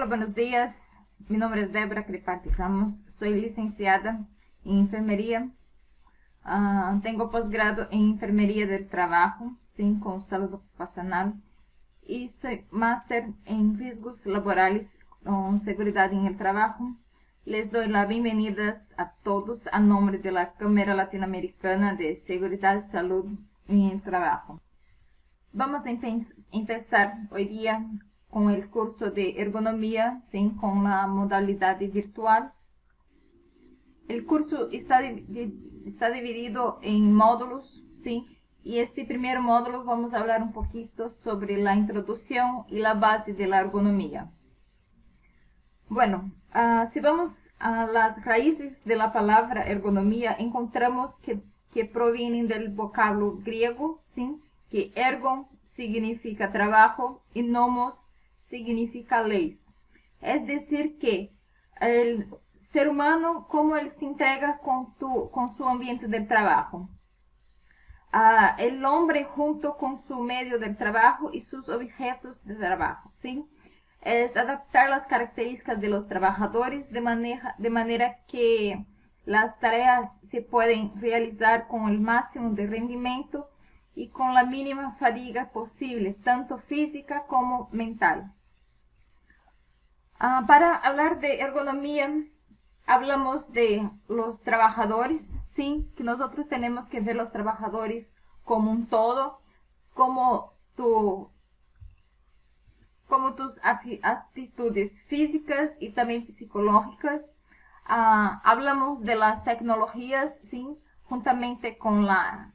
Hola, buenos días. Mi nombre es Débora Creparte Ramos. Soy licenciada en enfermería. Tengo posgrado en enfermería del trabajo, ¿sí? Con salud ocupacional. Y soy máster en riesgos laborales con seguridad en el trabajo. Les doy la bienvenida a todos a nombre de la Cámara Latinoamericana de Seguridad y Salud en el Trabajo. Vamos a empezar hoy día con el curso de ergonomía, ¿sí? Con la modalidad virtual. El curso está dividido en módulos, ¿sí? Y este primer módulo vamos a hablar un poquito sobre la introducción y la base de la ergonomía. Bueno, si vamos a las raíces de la palabra ergonomía, encontramos que provienen del vocablo griego, ¿sí? Que ergon significa trabajo y nomos significa leis. Es decir, que el ser humano, cómo él se entrega con su ambiente del trabajo. El hombre junto con su medio del trabajo y sus objetos de trabajo, ¿sí? Es adaptar las características de los trabajadores de manera que las tareas se pueden realizar con el máximo de rendimiento y con la mínima fatiga posible, tanto física como mental. Para hablar de ergonomía, hablamos de los trabajadores, ¿sí? Que nosotros tenemos que ver los trabajadores como un todo, como tus actitudes físicas y también psicológicas. Hablamos de las tecnologías, ¿sí? Juntamente con las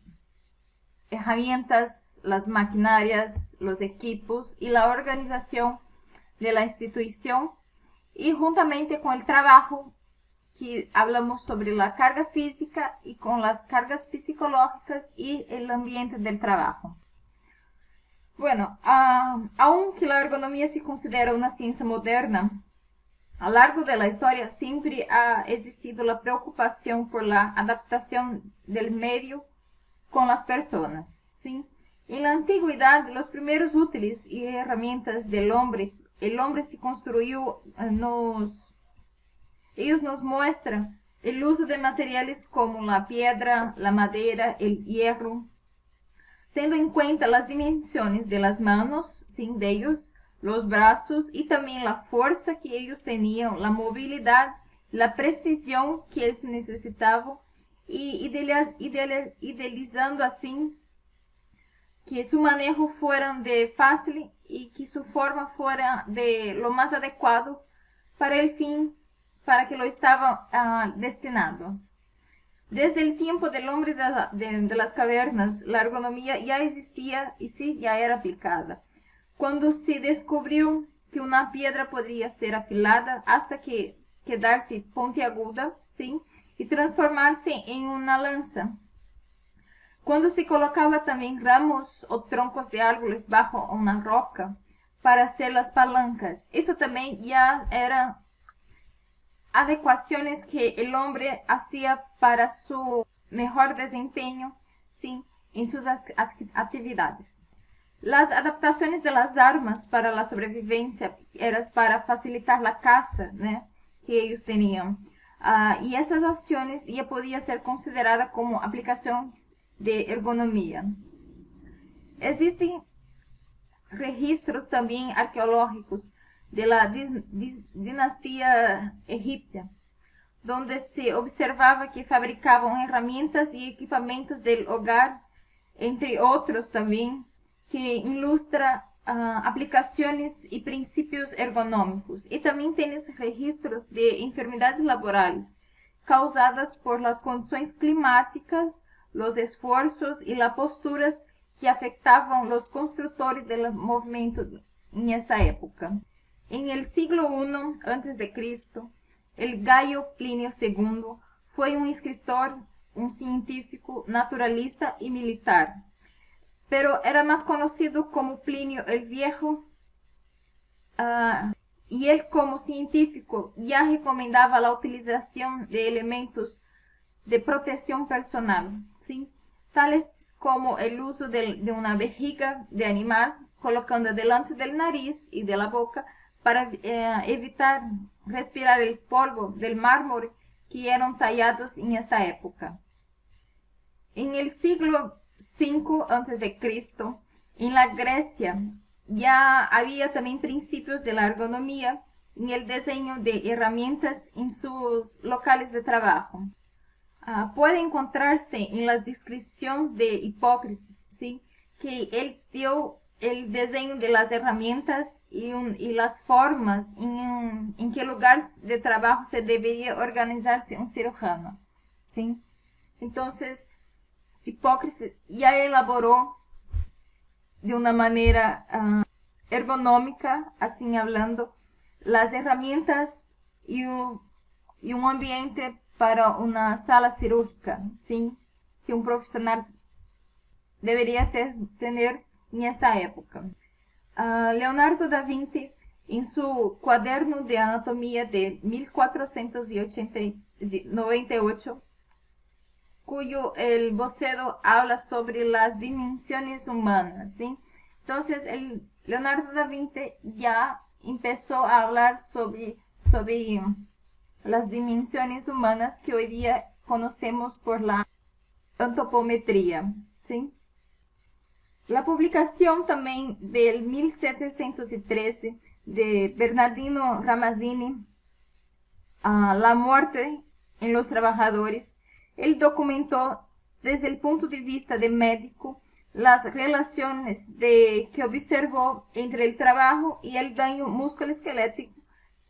herramientas, las maquinarias, los equipos y la organización de la institución. Y juntamente con el trabajo, que hablamos sobre la carga física y con las cargas psicológicas y el ambiente del trabajo. Bueno, aunque la ergonomía se considera una ciencia moderna, a lo largo de la historia siempre ha existido la preocupación por la adaptación del medio con las personas, ¿sí? En la antigüedad, los primeros útiles y herramientas del hombre, el hombre se construyó, ellos nos muestran el uso de materiales como la piedra, la madera, el hierro, teniendo en cuenta las dimensiones de las manos, ¿sí? De ellos, los brazos y también la fuerza que ellos tenían, la movilidad, la precisión que ellos necesitaban y idealizando así que su manejo fuera de fácil y que su forma fuera de lo más adecuado para el fin para que lo estaban destinando. Desde el tiempo del hombre de las cavernas, la ergonomía ya existía y sí, ya era aplicada. Cuando se descubrió que una piedra podría ser afilada hasta que quedarse puntiaguda, ¿sí? Y transformarse en una lanza. Cuando se colocaba también ramos o troncos de árboles bajo una roca para hacer las palancas. Eso también ya era adecuaciones que el hombre hacía para su mejor desempeño, ¿sí? En sus actividades. Las adaptaciones de las armas para la sobrevivencia eran para facilitar la caza, ¿no? Que ellos tenían. Y esas acciones ya podían ser consideradas como aplicaciones de ergonomía. Existen registros también arqueológicos de la dinastía egipcia, donde se observaba que fabricaban herramientas y equipamientos del hogar, entre otros también, que ilustra aplicaciones y principios ergonómicos. Y también tienes registros de enfermedades laborales causadas por las condiciones climáticas, los esfuerzos y las posturas que afectaban los constructores del movimiento en esta época. En el siglo I a.C., el Gayo Plinio II fue un escritor, un científico, naturalista y militar, pero era más conocido como Plinio el Viejo, y él como científico ya recomendaba la utilización de elementos de protección personal, ¿sí? Tales como el uso de una vejiga de animal, colocando delante del nariz y de la boca para evitar respirar el polvo del mármol que eran tallados en esta época. En el siglo V a.C., en la Grecia, ya había también principios de la ergonomía en el diseño de herramientas en sus locales de trabajo. Puede encontrarse en las descripciones de Hipócrates, ¿sí?, que él dio el diseño de las herramientas y las formas en qué lugar de trabajo se debería organizarse un cirujano, ¿sí? Entonces, Hipócrates ya elaboró de una manera ergonómica, así hablando, las herramientas y un ambiente para una sala cirúrgica, ¿sí?, que un profesional debería tener en esta época. Leonardo da Vinci, en su cuaderno de anatomía de 1498, cuyo el boceto habla sobre las dimensiones humanas, ¿sí? Entonces, Leonardo da Vinci ya empezó a hablar sobre las dimensiones humanas que hoy día conocemos por la antropometría, ¿sí? La publicación también del 1713 de Bernardino Ramazzini, La muerte en los trabajadores, él documentó desde el punto de vista de médico las relaciones que observó entre el trabajo y el daño musculoesquelético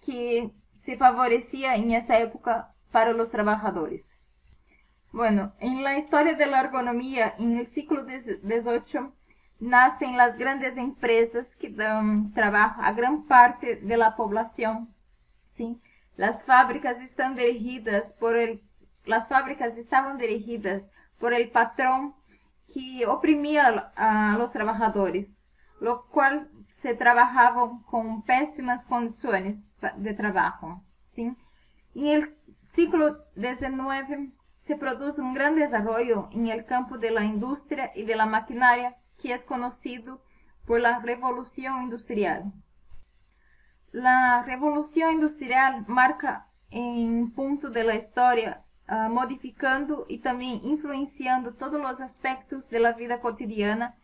que se favorecía en esta época para los trabajadores. Bueno, en la historia de la ergonomía, en el siglo XVIII, nacen las grandes empresas que dan trabajo a gran parte de la población, ¿sí? Las fábricas estaban dirigidas por el patrón que oprimía a los trabajadores, lo cual se trabajaba con pésimas condiciones de trabajo, ¿sí? En el siglo XIX se produce un gran desarrollo en el campo de la industria y de la maquinaria, que es conocido por la Revolución Industrial. La Revolución Industrial marca un punto de la historia, modificando y también influenciando todos los aspectos de la vida cotidiana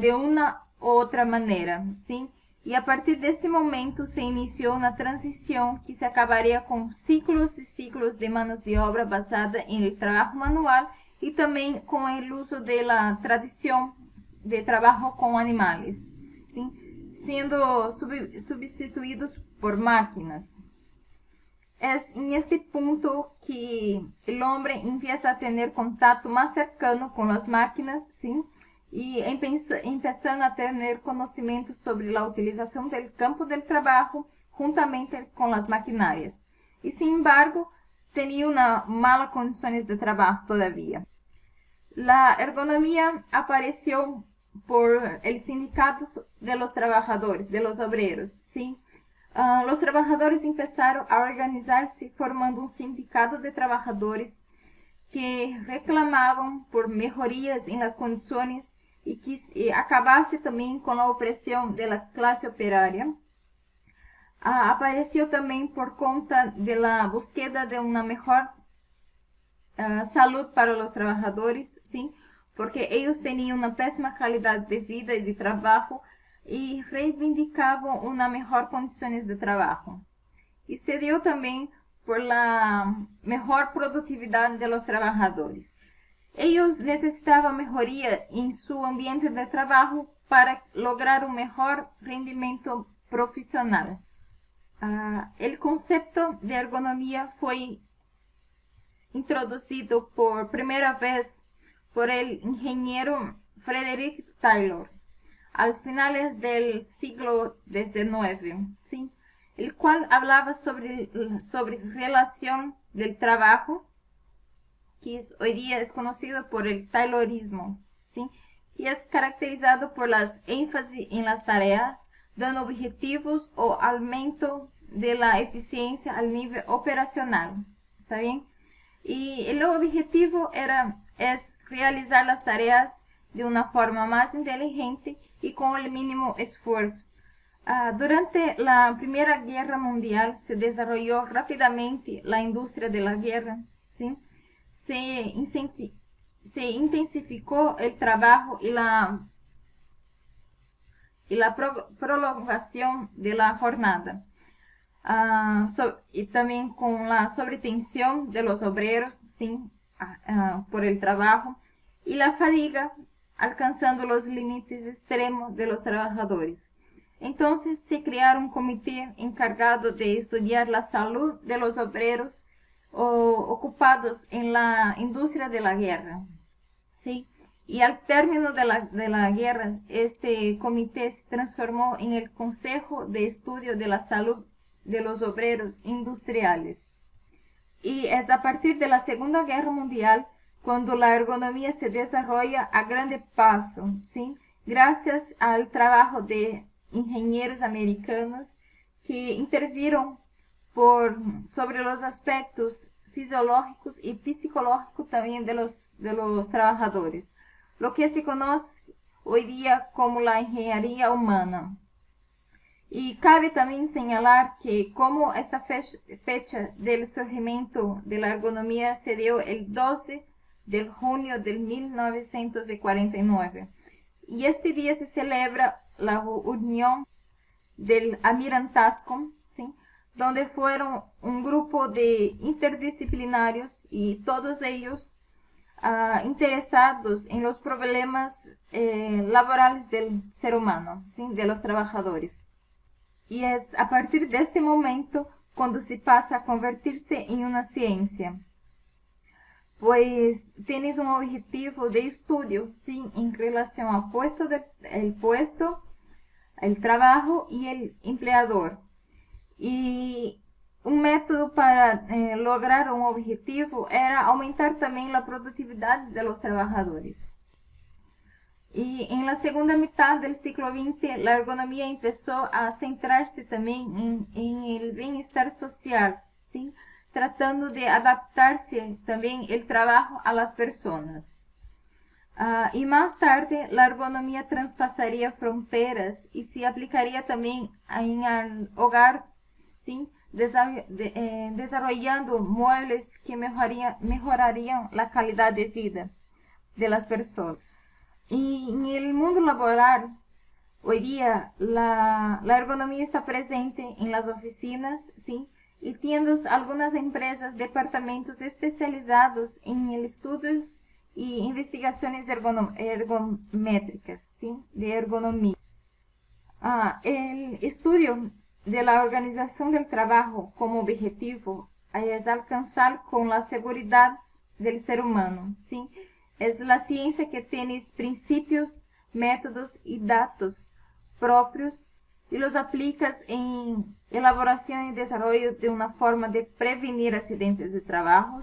de una u otra manera, ¿sí? Y a partir de este momento se inició una transición que se acabaría con siglos y siglos de manos de obra basada en el trabajo manual y también con el uso de la tradición de trabajo con animales, ¿sí?, siendo sustituidos por máquinas. Es en este punto que el hombre empieza a tener contacto más cercano con las máquinas, ¿sí?, y empezando a tener conocimiento sobre la utilización del campo del trabajo juntamente con las maquinarias. Y sin embargo, tenía unas malas condiciones de trabajo todavía. La ergonomía apareció por el sindicato de los trabajadores, de los obreros, ¿sí? Los trabajadores empezaron a organizarse formando un sindicato de trabajadores que reclamaban por mejorías en las condiciones y que acabase también con la opresión de la clase operaria. Apareció también por cuenta de la búsqueda de una mejor salud para los trabajadores, ¿sí?, porque ellos tenían una pésima calidad de vida y de trabajo y reivindicaban una mejor condiciones de trabajo. Y se dio también por la mejor productividad de los trabajadores. Ellos necesitaban mejoría en su ambiente de trabajo para lograr un mejor rendimiento profesional. El concepto de ergonomía fue introducido por primera vez por el ingeniero Frederick Taylor al finales del siglo XIX, ¿sí?, el cual hablaba sobre relación del trabajo, que hoy día es conocido por el Taylorismo, ¿sí?, que es caracterizado por las énfasis en las tareas, dando objetivos o aumento de la eficiencia al nivel operacional, ¿está bien? Y el objetivo es realizar las tareas de una forma más inteligente y con el mínimo esfuerzo, Durante la Primera Guerra Mundial se desarrolló rápidamente la industria de la guerra, ¿sí? Se intensificó el trabajo y la prolongación de la jornada. Y también con la sobretensión de los obreros, ¿sí? Por el trabajo y la fatiga, alcanzando los límites extremos de los trabajadores. Entonces se crearon un comité encargado de estudiar la salud de los obreros ocupados en la industria de la guerra, ¿sí? Y al término de la guerra, este comité se transformó en el Consejo de Estudio de la Salud de los Obreros Industriales. Y es a partir de la Segunda Guerra Mundial cuando la ergonomía se desarrolla a grande paso, ¿sí? Gracias al trabajo de ingenieros americanos que intervieron sobre los aspectos fisiológicos y psicológicos también de los trabajadores, lo que se conoce hoy día como la ingeniería humana. Y cabe también señalar que como esta fecha del surgimiento de la ergonomía se dio el 12 de junio de 1949. Y este día se celebra la unión del Almirantazgo, ¿sí? Donde fueron un grupo de interdisciplinarios y todos ellos interesados en los problemas laborales del ser humano, ¿sí? De los trabajadores. Y es a partir de este momento cuando se pasa a convertirse en una ciencia, pues tienes un objetivo de estudio, ¿sí? En relación al puesto, el trabajo y el empleador. Y un método para lograr un objetivo era aumentar también la productividad de los trabajadores. Y en la segunda mitad del siglo XX, la ergonomía empezó a centrarse también en el bienestar social, ¿sí? Tratando de adaptarse también el trabajo a las personas. Y más tarde, la ergonomía traspasaría fronteras y se aplicaría también en el hogar, ¿sí? Desarrollando muebles que mejorarían la calidad de vida de las personas. Y en el mundo laboral, hoy día, la ergonomía está presente en las oficinas, ¿sí? Y tiendas algunas empresas, departamentos especializados en el estudios y investigaciones ergométricas, ¿sí? De ergonomía. El estudio de la organización del trabajo como objetivo es alcanzar con la seguridad del ser humano, ¿sí? Es la ciencia que tiene principios, métodos y datos propios y los aplicas en elaboración y desarrollo de una forma de prevenir accidentes de trabajo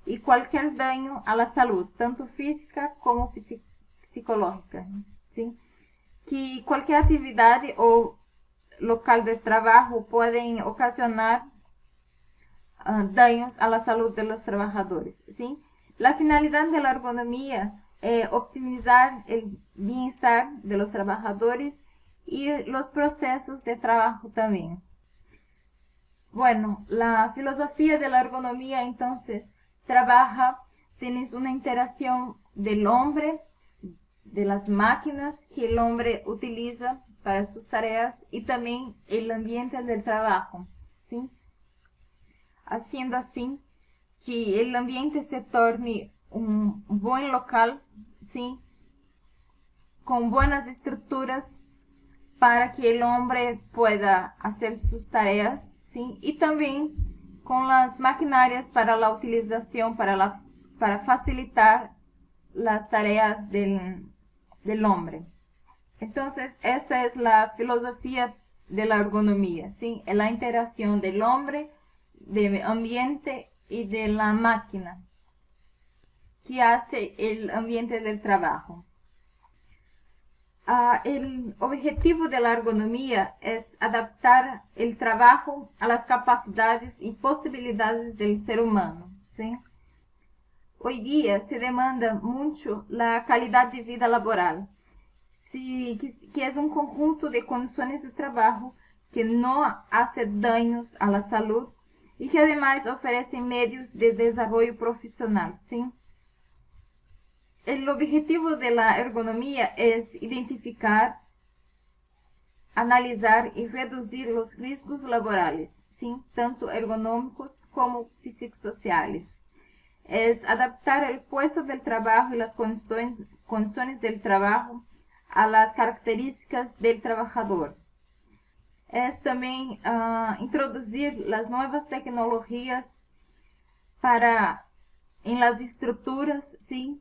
y cualquier daño a la salud, tanto física como psicológica, ¿sí? Que cualquier actividad o local de trabajo pueden ocasionar daños a la salud de los trabajadores, ¿sí? La finalidad de la ergonomía es optimizar el bienestar de los trabajadores y los procesos de trabajo también. Bueno, la filosofía de la ergonomía entonces tienes una interacción del hombre, de las máquinas que el hombre utiliza para sus tareas y también el ambiente del trabajo, ¿sí? Haciendo así que el ambiente se torne un buen local, ¿sí? Con buenas estructuras para que el hombre pueda hacer sus tareas, ¿sí? Y también con las maquinarias para la utilización, para facilitar las tareas del hombre. Entonces, esa es la filosofía de la ergonomía, ¿sí? La interacción del hombre, del ambiente y de la máquina que hace el ambiente del trabajo. El objetivo de la ergonomía es adaptar el trabajo a las capacidades y posibilidades del ser humano, ¿sí? Hoy día se demanda mucho la calidad de vida laboral. que es un conjunto de condiciones de trabajo que no hace daños a la salud y que además ofrece medios de desarrollo profesional, ¿sí? El objetivo de la ergonomía es identificar, analizar y reducir los riesgos laborales, ¿sí? Tanto ergonómicos como psicosociales. Es adaptar el puesto del trabajo y las condiciones del trabajo a las características del trabajador. Es también introducir las nuevas tecnologías en las estructuras, ¿sí?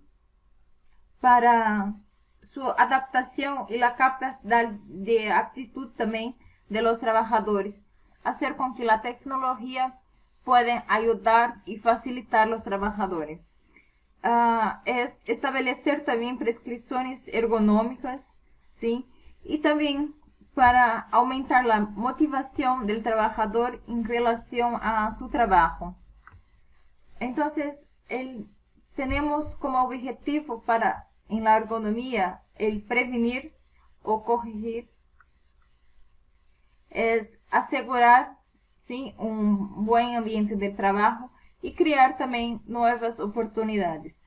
Para su adaptación y la capacidad de aptitud también de los trabajadores, hacer con que la tecnología pueda ayudar y facilitar a los trabajadores. Es establecer también prescripciones ergonómicas, ¿sí? Y también para aumentar la motivación del trabajador en relación a su trabajo. Entonces, tenemos como objetivo en la ergonomía el prevenir o corregir, es asegurar, ¿sí?, un buen ambiente de trabajo y crear también nuevas oportunidades.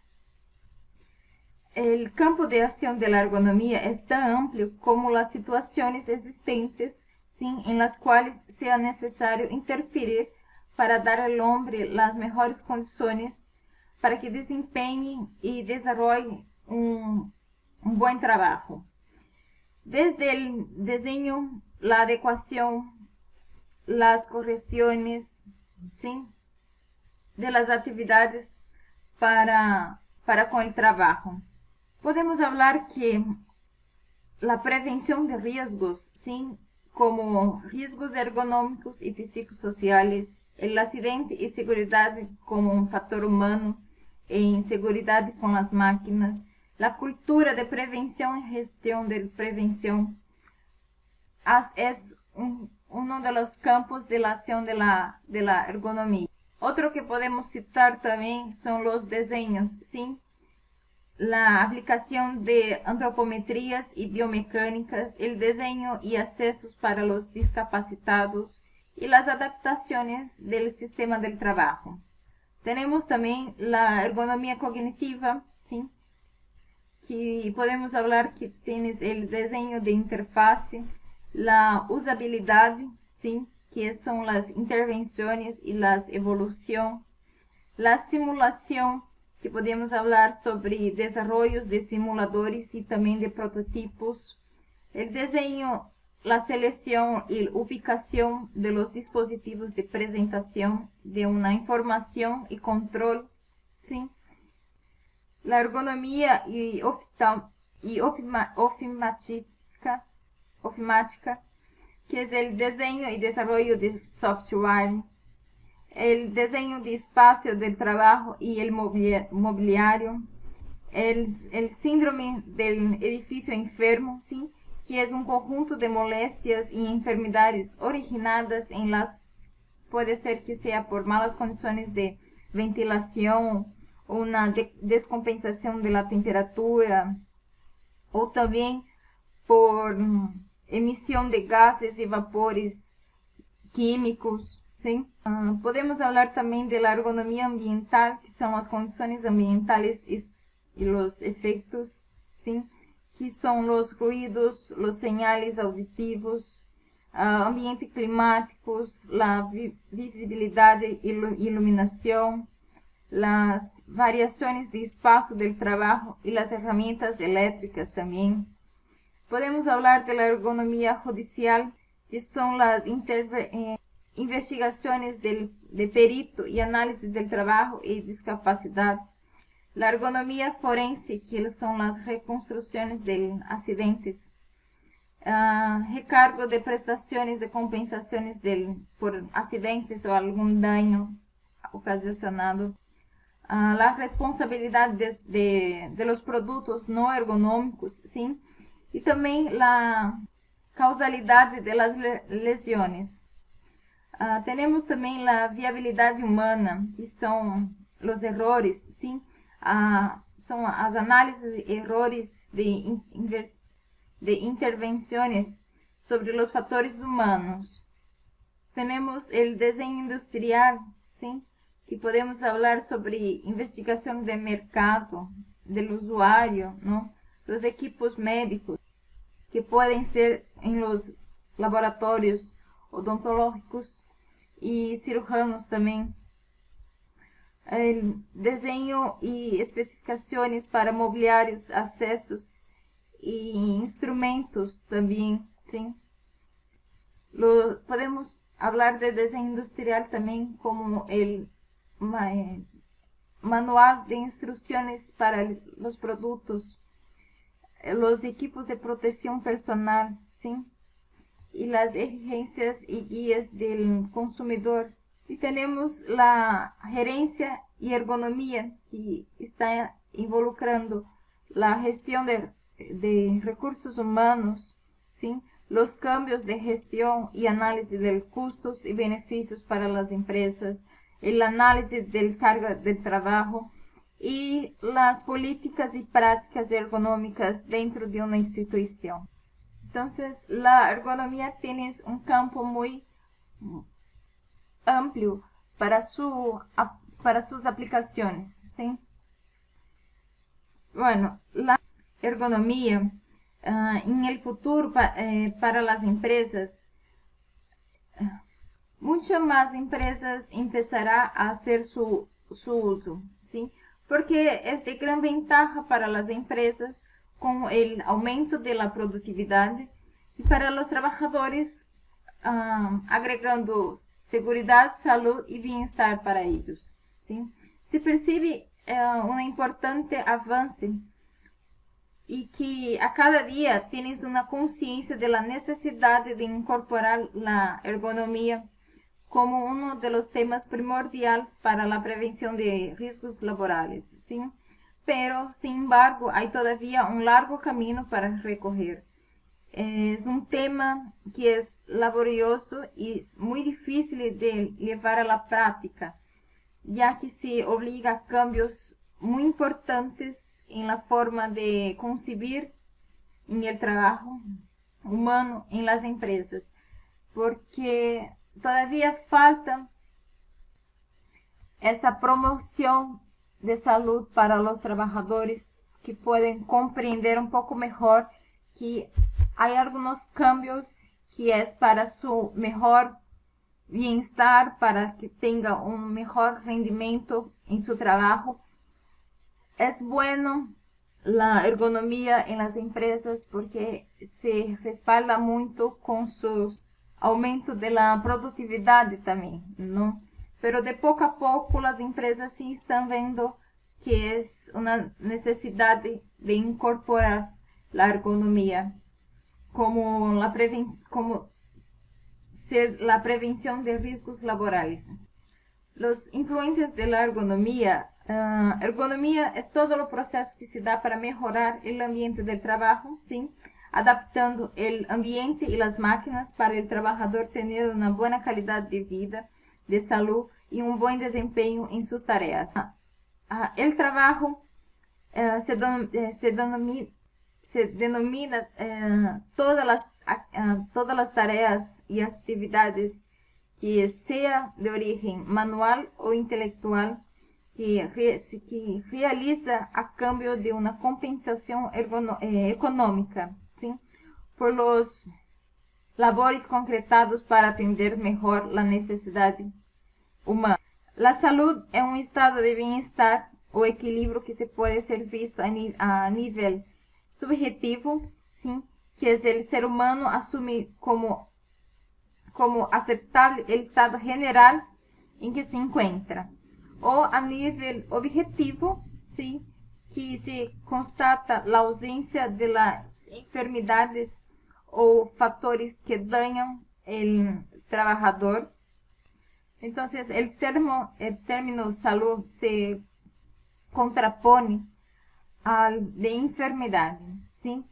El campo de acción de la ergonomía es tan amplio como las situaciones existentes, ¿sí?, en las cuales sea necesario interferir para dar al hombre las mejores condiciones para que desempeñe y desarrolle un buen trabajo. Desde el diseño, la adecuación, las correcciones, ¿sí?, de las actividades para con el trabajo. Podemos hablar que la prevención de riesgos, ¿sí?, como riesgos ergonómicos y psicosociales, el accidente y seguridad como un factor humano, en seguridad con las máquinas, la cultura de prevención y gestión de prevención, es uno de los campos de la acción de la ergonomía. Otro que podemos citar también son los diseños, ¿sí?, la aplicación de antropometrías y biomecánicas, el diseño y accesos para los discapacitados y las adaptaciones del sistema del trabajo. Tenemos también la ergonomía cognitiva, ¿sí?, que podemos hablar que tienes el diseño de interfase, la usabilidad, ¿sí?, que son las intervenciones y la evolución, la simulación, que podemos hablar sobre desarrollos de simuladores y también de prototipos, el diseño, la selección y ubicación de los dispositivos de presentación de una información y control, ¿sí?, la ergonomía y ofimática, que es el diseño y desarrollo de software, el diseño de espacio del trabajo y el mobiliario, el síndrome del edificio enfermo, ¿sí?, que es un conjunto de molestias y enfermedades originadas puede ser que sea por malas condiciones de ventilación, una descompensación de la temperatura, o también por emisión de gases y vapores químicos, ¿sí? Podemos hablar también de la ergonomía ambiental, que son las condiciones ambientales y los efectos, ¿sí?, que son los ruidos, los señales auditivos, ambiente climáticos, la visibilidad y iluminación, las variaciones de espacio del trabajo y las herramientas eléctricas también. Podemos hablar de la ergonomía judicial, que son las investigaciones de perito y análisis del trabajo y discapacidad. La ergonomía forense, que son las reconstrucciones de accidentes. Recargo de prestaciones de compensaciones por accidentes o algún daño ocasionado. La responsabilidad de los productos no ergonómicos, ¿sí?, y también la causalidad de las lesiones. Tenemos también la viabilidad humana, que son los errores, ¿sí?, son las análisis de errores de de intervenciones sobre los factores humanos. Tenemos el diseño industrial, ¿sí? Que podemos hablar sobre investigación de mercado, del usuario, ¿no? Los equipos médicos, que pueden ser en los laboratorios odontológicos y cirujanos también. El diseño y especificaciones para mobiliarios, accesos y instrumentos también, ¿sí? Podemos hablar de diseño industrial también como el manual de instrucciones para los productos, los equipos de protección personal, ¿sí? Y las exigencias y guías del consumidor. Y tenemos la gerencia y ergonomía, que está involucrando la gestión de recursos humanos, ¿sí? Los cambios de gestión y análisis de costos y beneficios para las empresas, el análisis del carga del trabajo y las políticas y prácticas ergonómicas dentro de una institución. Entonces, la ergonomía tiene un campo muy amplio para sus aplicaciones, ¿sí? Bueno, la ergonomía en el futuro para las empresas, muchas más empresas empezarán a hacer su uso, ¿sí? Porque es de gran ventaja para las empresas con el aumento de la productividad y para los trabajadores agregando seguridad, salud y bienestar para ellos, ¿sí? Se percibe un importante avance y que a cada día tienes una conciencia de la necesidad de incorporar la ergonomía como uno de los temas primordiales para la prevención de riesgos laborales, ¿sí? Pero, sin embargo, hay todavía un largo camino para recorrer. Es un tema que es laborioso y es muy difícil de llevar a la práctica, ya que se obliga a cambios muy importantes en la forma de concebir en el trabajo humano en las empresas, porque todavía falta esta promoción de salud para los trabajadores que pueden comprender un poco mejor que hay algunos cambios que es para su mejor bienestar, para que tenga un mejor rendimiento en su trabajo. Es bueno la ergonomía en las empresas porque se respalda mucho con sus aumentos de la productividad también, ¿no? Pero de poco a poco las empresas sí están viendo que es una necesidad de incorporar la ergonomía como la prevención de riesgos laborales. Los influentes de la ergonomía. Ergonomía es todo el proceso que se da para mejorar el ambiente del trabajo, ¿sí? Adaptando el ambiente y las máquinas para el trabajador tener una buena calidad de vida, de salud y un buen desempeño en sus tareas. El trabajo se denomina todas las tareas y actividades que sea de origen manual o intelectual que realiza a cambio de una compensación económica, ¿sí? Por los labores concretados para atender mejor la necesidad humana. La salud es un estado de bienestar o equilibrio que se puede ser visto a nivel subjetivo, ¿sí? Que es el ser humano asume como aceptable el estado general en que se encuentra, o a nivel objetivo, ¿sí? Que se constata la ausencia de las enfermedades o factores que dañan el trabajador. Entonces, el término salud se contrapone al de enfermedad, ¿sí?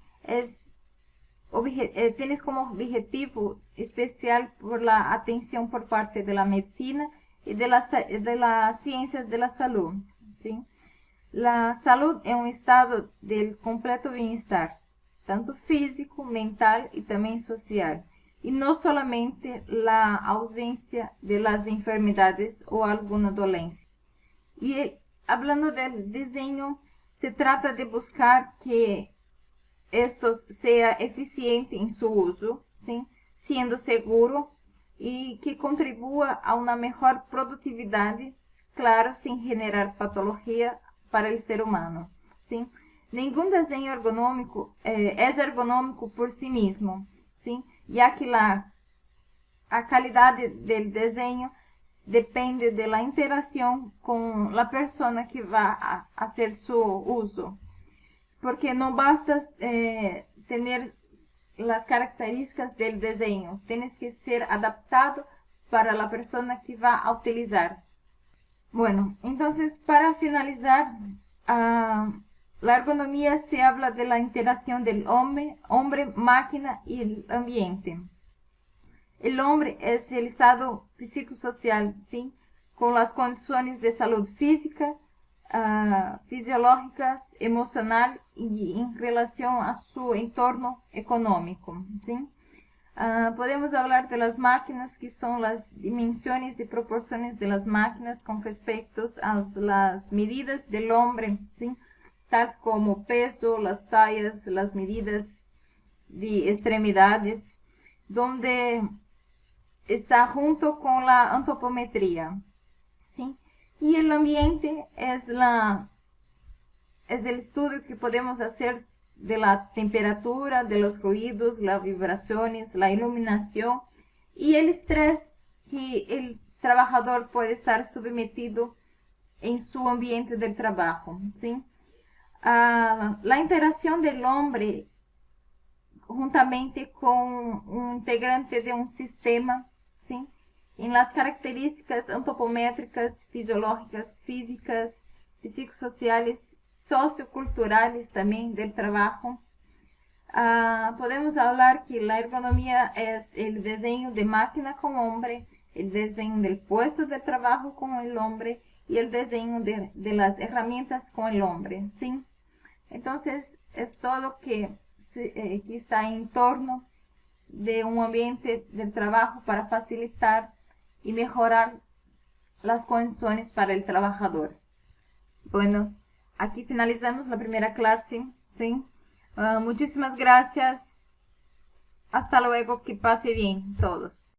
Tienes como objetivo especial por la atención por parte de la medicina y de las ciencias de la salud, ¿sí? La salud es un estado del completo bienestar, tanto físico, mental y también social, y no solamente la ausencia de las enfermedades o alguna dolencia. Y hablando del diseño, se trata de buscar que esto sea eficiente en su uso, ¿sí? Siendo seguro y que contribúa a una mejor productividad, claro, sin generar patología para el ser humano, ¿sí? Ningún diseño ergonómico es ergonómico por sí mismo, ¿sí? Ya que la calidad del diseño depende de la interacción con la persona que va a hacer su uso. Porque no basta tener las características del diseño, tienes que ser adaptado para la persona que va a utilizar. Bueno, entonces para finalizar, la ergonomía se habla de la interacción del hombre, máquina y el ambiente. El hombre es el estado psicosocial, ¿sí? Con las condiciones de salud física, fisiológicas, emocional y en relación a su entorno económico, ¿sí? Podemos hablar de las máquinas, que son las dimensiones y proporciones de las máquinas con respecto a las medidas del hombre, ¿sí? Tal como peso, las tallas, las medidas de extremidades, donde está junto con la antropometría, ¿sí? Y el ambiente es el estudio que podemos hacer de la temperatura, de los ruidos, las vibraciones, la iluminación y el estrés que el trabajador puede estar sometido en su ambiente del trabajo, ¿sí? La interacción del hombre juntamente con un integrante de un sistema, ¿sí? En las características antropométricas, fisiológicas, físicas, psicosociales, socioculturales también del trabajo. Podemos hablar que la ergonomía es el diseño de máquina con hombre, el diseño del puesto de trabajo con el hombre y el diseño de las herramientas con el hombre, ¿sí? Entonces, es todo que está en torno de un ambiente del trabajo para facilitar y mejorar las condiciones para el trabajador. Bueno, aquí finalizamos la primera clase, ¿sí? Muchísimas gracias. Hasta luego, que pase bien todos.